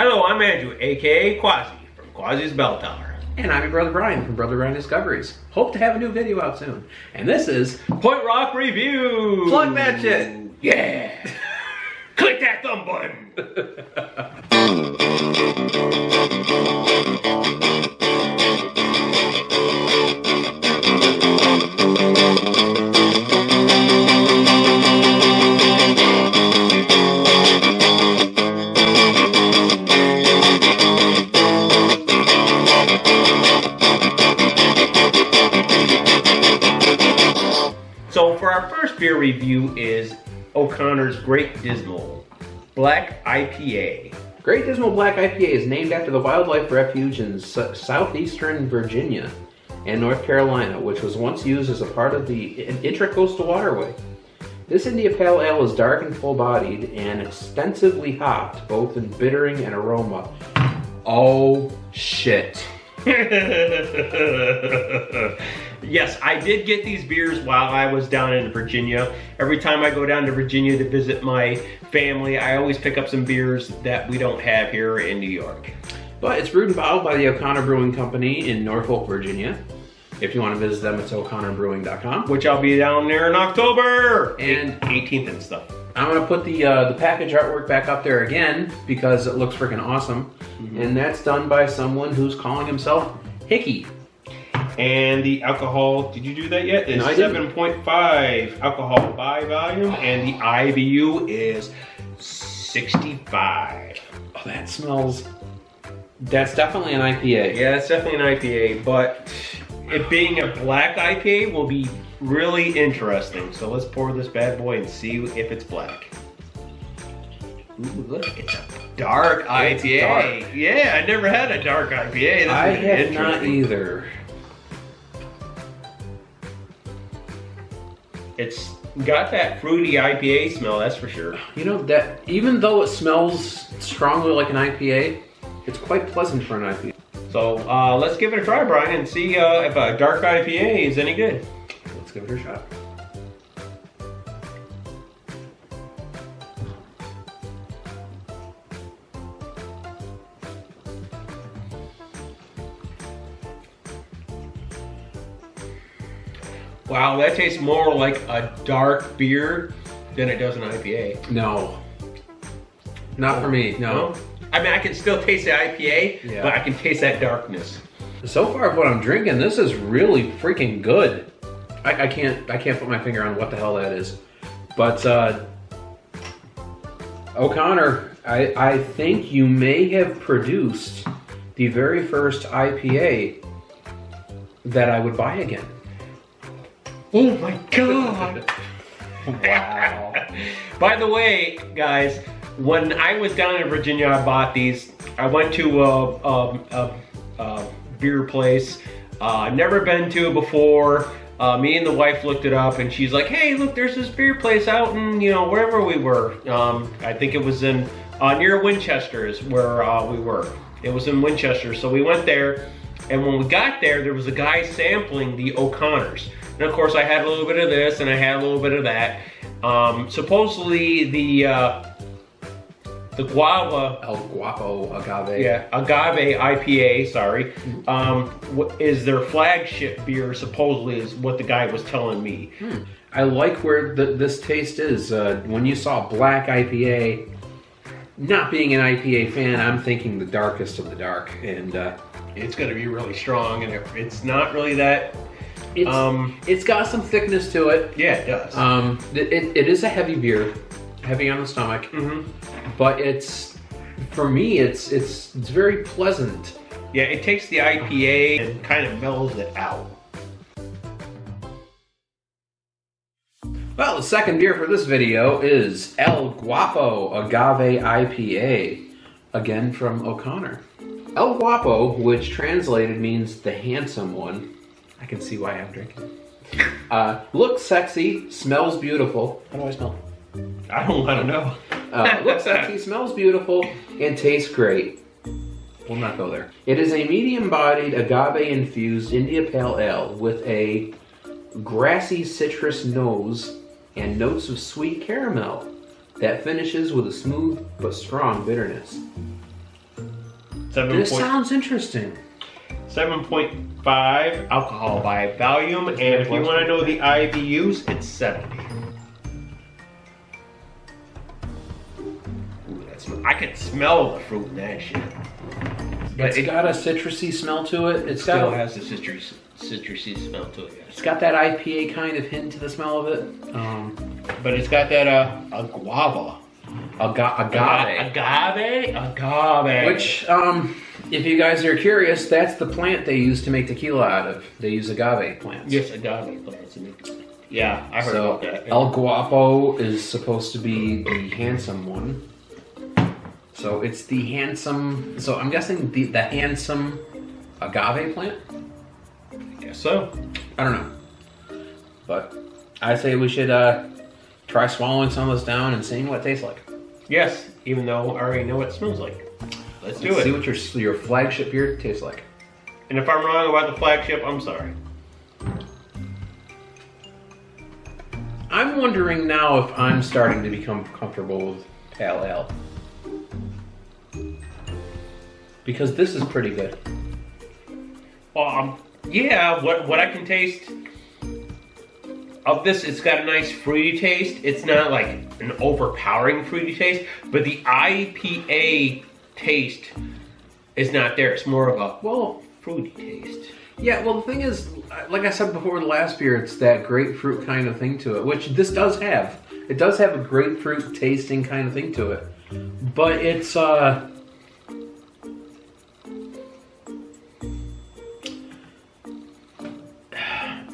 Hello, I'm Andrew, aka Quassi, from Quassi Bell Tower. And I'm your brother Brian from Brother Brian Discoveries. Hope to have a new video out soon. And this is Point Rock Review! Plug that shit! Yeah! Click that thumb button! So for our first beer review is O'Connor's Great Dismal Black IPA. Great Dismal Black IPA is named after the wildlife refuge in southeastern Virginia and North Carolina, which was once used as a part of the Intracoastal Waterway. This India Pale Ale is dark and full-bodied and extensively hopped, both in bittering and aroma. Oh, shit. Yes, I did get these beers while I was down in Virginia. Every time I go down to Virginia to visit my family, I always pick up some beers that we don't have here in New York. But it's brewed and bottled by the O'Connor Brewing Company in Norfolk, Virginia. If you want to visit them, it's o'connorbrewing.com. Which I'll be down there in October! And 18th and stuff. I'm going to put the package artwork back up there again because it looks freaking awesome. Mm-hmm. And that's done by someone who's calling himself Hickey. And the alcohol, did you do that yet? It's 7.5 alcohol by volume, and the IBU is 65. Oh, that smells... That's definitely an IPA. Yeah, it's definitely an IPA, but it being a black IPA will be really interesting. So let's pour this bad boy and see if it's black. Ooh, look. It's a dark IPA. Dark. Yeah, I never had a dark IPA. I have not either. It's got that fruity IPA smell, that's for sure. You know, that even though it smells strongly like an IPA, it's quite pleasant for an IPA. So let's give it a try, Brian, and see if a dark IPA is any good. Let's give it a shot. Wow, that tastes more like a dark beer than it does an IPA. No. Not for me, no. I mean, I can still taste the IPA, but I can taste that darkness. So far, what I'm drinking, this is really freaking good. I can't put my finger on what the hell that is. But O'Connor, I think you may have produced the very first IPA that I would buy again. Oh my God. Wow. By the way, guys, when I was down in Virginia, I bought these. I went to a beer place. Never been to before. Me and the wife looked it up, and she's like, "Hey, look, there's this beer place out in, you know, wherever we were. I think it was in near Winchester is where we were. It was in Winchester, so we went there. And when we got there, there was a guy sampling the O'Connors. And of course, I had a little bit of this, and I had a little bit of that. Supposedly, the Guapo Agave. Yeah, Agave IPA, sorry, is their flagship beer, supposedly, is what the guy was telling me. I like where this taste is. When you saw black IPA, not being an IPA fan, I'm thinking the darkest of the dark. And it's going to be really strong, and it's not really that... It's got some thickness to it. Yeah, it does. It is a heavy beer, heavy on the stomach. But for me, it's very pleasant. Yeah, it takes the IPA and kind of mellows it out. Well, the second beer for this video is El Guapo Agave IPA, again from O'Connor. El Guapo, which translated means the handsome one. I can see why I'm drinking it. Looks sexy, smells beautiful. How do I smell? I don't want to know. Looks sexy, smells beautiful, and tastes great. We'll not go there. It is a medium-bodied agave-infused India Pale Ale with a grassy citrus nose and notes of sweet caramel that finishes with a smooth but strong bitterness. This sounds interesting. 7.5 alcohol by volume, and if you want to know the IBUs, it's 70. Ooh, I can smell the fruit in that shit. But it's got a citrusy smell to it. It still has a citrusy smell to it. Yes. It's got that IPA kind of hint to the smell of it. But it's got that guava. Agave. Which, if you guys are curious, that's the plant they use to make tequila out of. They use agave plants. Yes, agave plants. Yeah, I heard about that. El Guapo is supposed to be the handsome one. So it's the handsome. So I'm guessing the handsome agave plant. I guess so. I don't know, but I say we should try swallowing some of this down and seeing what it tastes like. Yes, even though I already know what it smells like. Let's do it. See what your flagship beer tastes like. And if I'm wrong about the flagship, I'm sorry. I'm wondering now if I'm starting to become comfortable with pale ale. Because this is pretty good. Yeah, what I can taste of this, it's got a nice fruity taste. It's not like an overpowering fruity taste, but the IPA taste is not there. It's more of a fruity taste. Yeah, well, the thing is, like I said before, the last beer, it's that grapefruit kind of thing to it, which this does have. It does have a grapefruit tasting kind of thing to it, but it's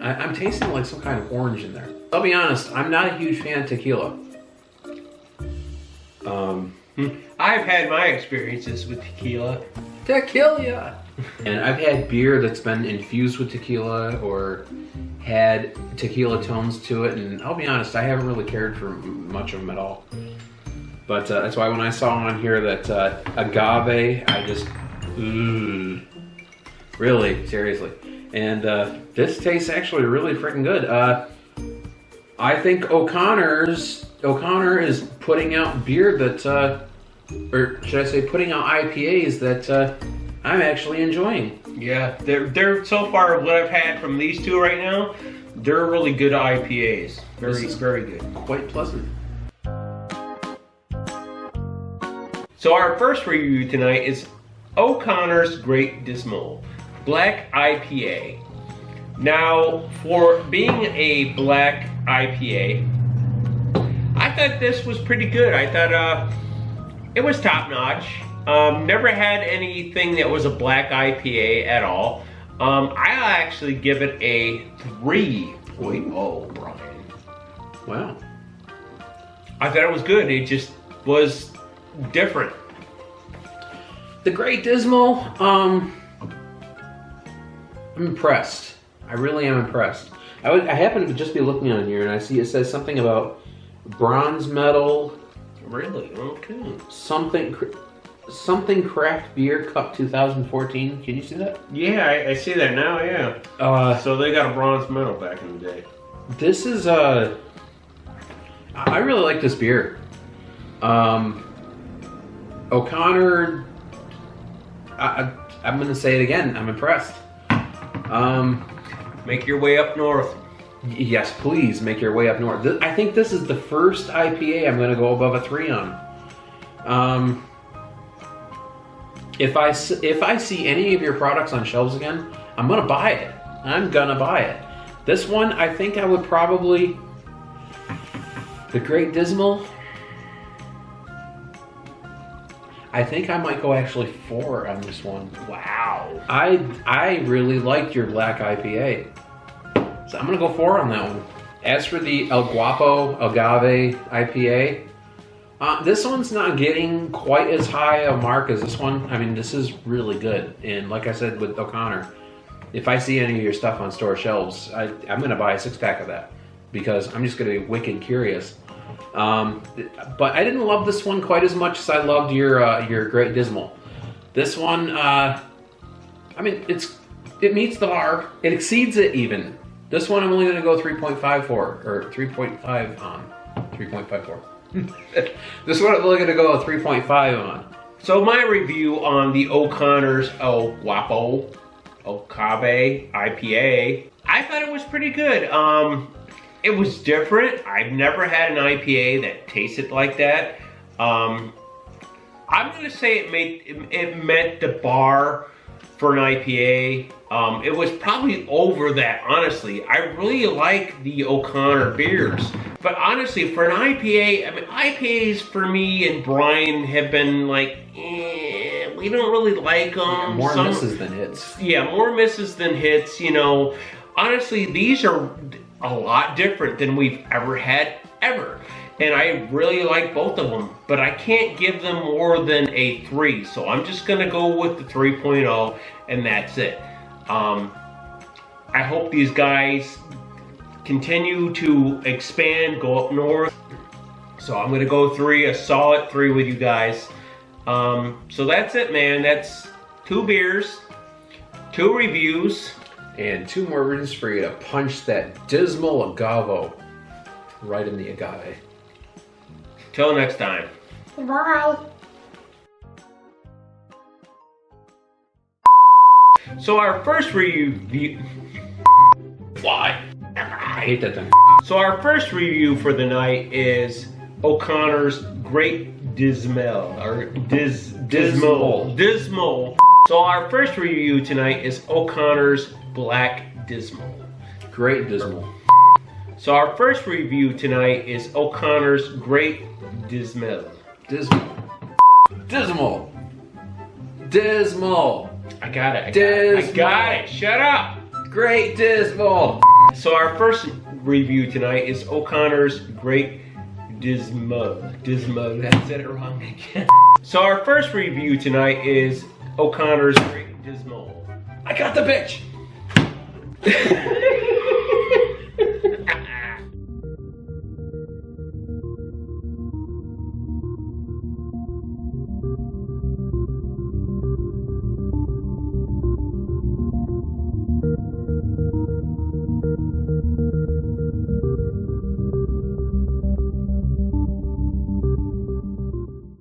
I'm tasting like some kind of orange in there. I'll be honest, I'm not a huge fan of tequila. I've had my experiences with tequila. Tequila! And I've had beer that's been infused with tequila or had tequila tones to it, and I'll be honest, I haven't really cared for much of them at all. But that's why when I saw on here that agave, I just, really, seriously. And this tastes actually really freaking good. I think O'Connor is putting out beer that, or should I say putting out IPAs that I'm actually enjoying. Yeah, they're so far what I've had from these two right now, they're really good IPAs. Very good. Quite pleasant. So our first review tonight is O'Connor's Great Dismal Black IPA. Now, for being a black IPA, I thought this was pretty good. I thought it was top notch. Never had anything that was a black IPA at all. I actually give it a 3.0, Brian. Wow. I thought it was good. It just was different. The Great Dismal, I'm impressed. I really am impressed. I happen to just be looking on here and I see it says something about bronze medal. Really? Okay. Something craft beer cup 2014. Can you see that? Yeah, I see that now. Yeah. So they got a bronze medal back in the day. This is I really like this beer. O'Connor. I'm gonna say it again. I'm impressed. Make your way up north. Yes, please make your way up north. I think this is the first IPA I'm going to go above a 3 on. If I see any of your products on shelves again, I'm going to buy it. I'm going to buy it. This one, I think I would probably... The Great Dismal... I think I might go actually 4 on this one. Wow. I really liked your black IPA. So I'm going to go 4 on that one. As for the El Guapo Agave IPA, this one's not getting quite as high a mark as this one. I mean, this is really good. And like I said with O'Connor, if I see any of your stuff on store shelves, I'm going to buy a 6-pack of that because I'm just going to be wicked curious. But I didn't love this one quite as much as I loved your Great Dismal. This one, I mean, it meets the bar. It exceeds it even. This one I'm only going to go 3.5 for, or 3.5 on. 3.54. This one I'm only going to go 3.5 on. So my review on the O'Connor's Guapo Agave IPA, I thought it was pretty good. It was different. I've never had an IPA that tasted like that. I'm gonna say it met the bar for an IPA. It was probably over that, honestly. I really like the O'Connor beers. But honestly, for an IPA, I mean, IPAs for me and Brian have been like, we don't really like them. Yeah, more misses than hits. Yeah, more misses than hits, you know. Honestly, these are a lot different than we've ever had, ever. And I really like both of them, but I can't give them more than a 3. So I'm just gonna go with the 3.0, and that's it. I hope these guys continue to expand, go up north. So I'm gonna go 3, a solid 3 with you guys. So that's it, man. That's 2 beers, 2 reviews. And 2 more reasons for you to punch that Dismal Agave right in the agave. Till next time. Bye. So our first review... Why? I hate that thing. So our first review for the night is O'Connor's Great Dismal, or Dismal. So our first review tonight is O'Connor's Black Dismal. Great Dismal. So our first review tonight is O'Connor's Great Dismal. Dismal. Dismal. Dismal. I got it. Dismal. I got it. Shut up. Great Dismal. So our first review tonight is O'Connor's Great Dismal. I said it wrong again. So our first review tonight is O'Connor's Great Dismal. I got the bitch.